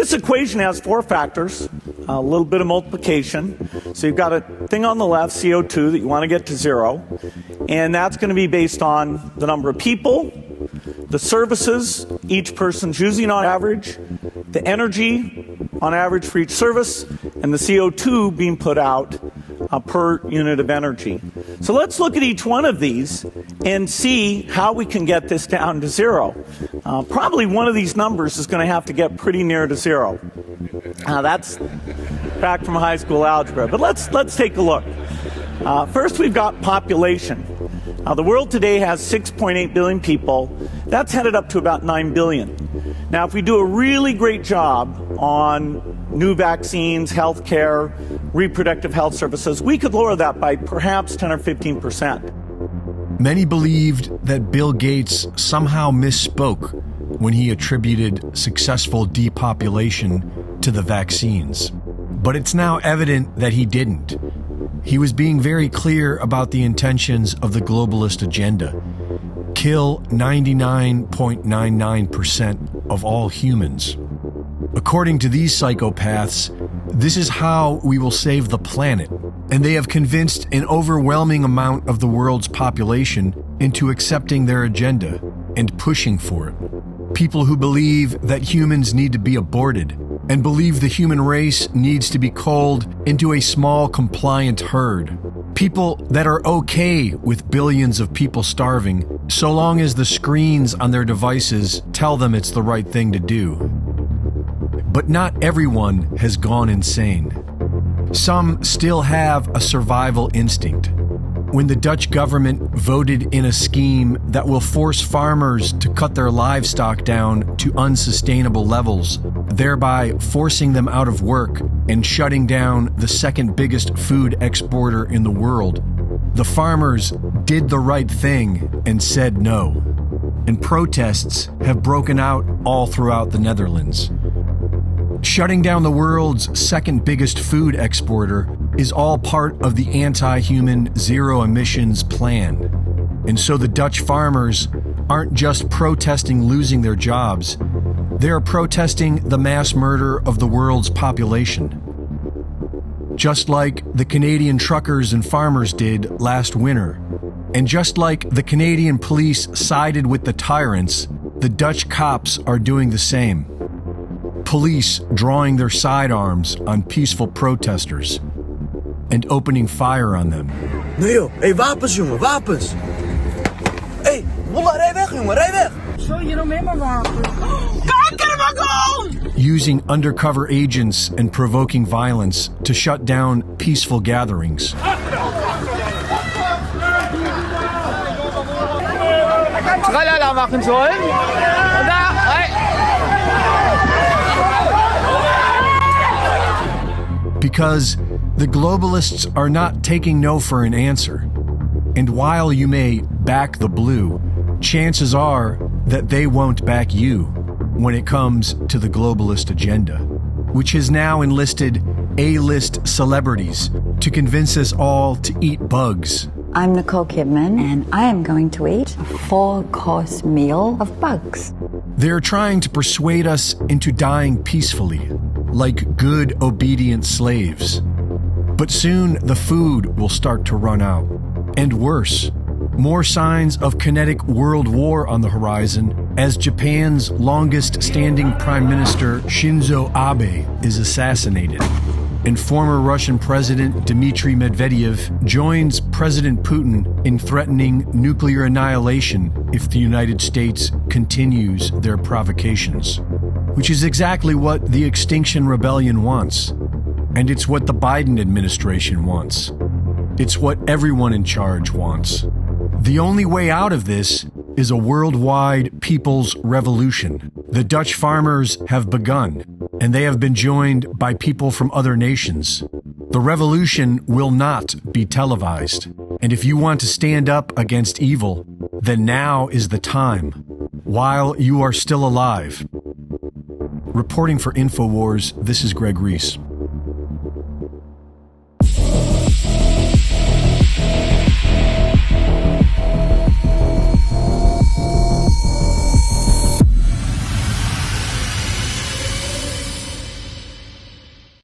This equation has four factors, a little bit of multiplication. So you've got a thing on the left, CO2, that you want to get to zero. And that's going to be based on the number of people, the services each person's using on average, the energy on average for each service, and the CO2 being put out per unit of energy. So let's look at each one of these and see how we can get this down to zero. Probably one of these numbers is going to have to get pretty near to zero. That's back from high school algebra, but let's take a look. First, we've got population. The world today has 6.8 billion people. That's headed up to about 9 billion. Now, if we do a really great job on new vaccines, health care, reproductive health services, we could lower that by perhaps 10 or 15%. Many believed that Bill Gates somehow misspoke when he attributed successful depopulation to the vaccines. But it's now evident that he didn't. He was being very clear about the intentions of the globalist agenda. Kill 99.99% of all humans. According to these psychopaths, this is how we will save the planet. And they have convinced an overwhelming amount of the world's population into accepting their agenda and pushing for it. People who believe that humans need to be aborted and believe the human race needs to be culled into a small compliant herd. People that are okay with billions of people starving so long as the screens on their devices tell them it's the right thing to do. But not everyone has gone insane. Some still have a survival instinct. When the Dutch government voted in a scheme that will force farmers to cut their livestock down to unsustainable levels, thereby forcing them out of work and shutting down the second biggest food exporter in the world, the farmers did the right thing and said no. And protests have broken out all throughout the Netherlands. Shutting down the world's second biggest food exporter is all part of the anti-human zero emissions plan. And so the Dutch farmers aren't just protesting losing their jobs, they are protesting the mass murder of the world's population. Just like the Canadian truckers and farmers did last winter, and just like the Canadian police sided with the tyrants, the Dutch cops are doing the same. Police drawing their sidearms on peaceful protesters and opening fire on them. Nee joh, hey, wapens jongen, wapens! Hey, Wallah, rij weg jongen, rij weg! Zo, je nog meer maar wapens. Kankermagol! Using undercover agents and provoking violence to shut down peaceful gatherings. Tralala machen sollen. Und da, Because the globalists are not taking no for an answer. And while you may back the blue, chances are that they won't back you when it comes to the globalist agenda, which has now enlisted A-list celebrities to convince us all to eat bugs. I'm Nicole Kidman, and I am going to eat a 4-course meal of bugs. They're trying to persuade us into dying peacefully, like good, obedient slaves. But soon the food will start to run out. And worse, more signs of kinetic world war on the horizon as Japan's longest-standing Prime Minister Shinzo Abe is assassinated. And former Russian President Dmitry Medvedev joins President Putin in threatening nuclear annihilation if the United States continues their provocations, which is exactly what the Extinction Rebellion wants. And it's what the Biden administration wants. It's what everyone in charge wants. The only way out of this is a worldwide people's revolution. The Dutch farmers have begun, and they have been joined by people from other nations. The revolution will not be televised. And if you want to stand up against evil, then now is the time, while you are still alive. Reporting for InfoWars, this is Greg Reese.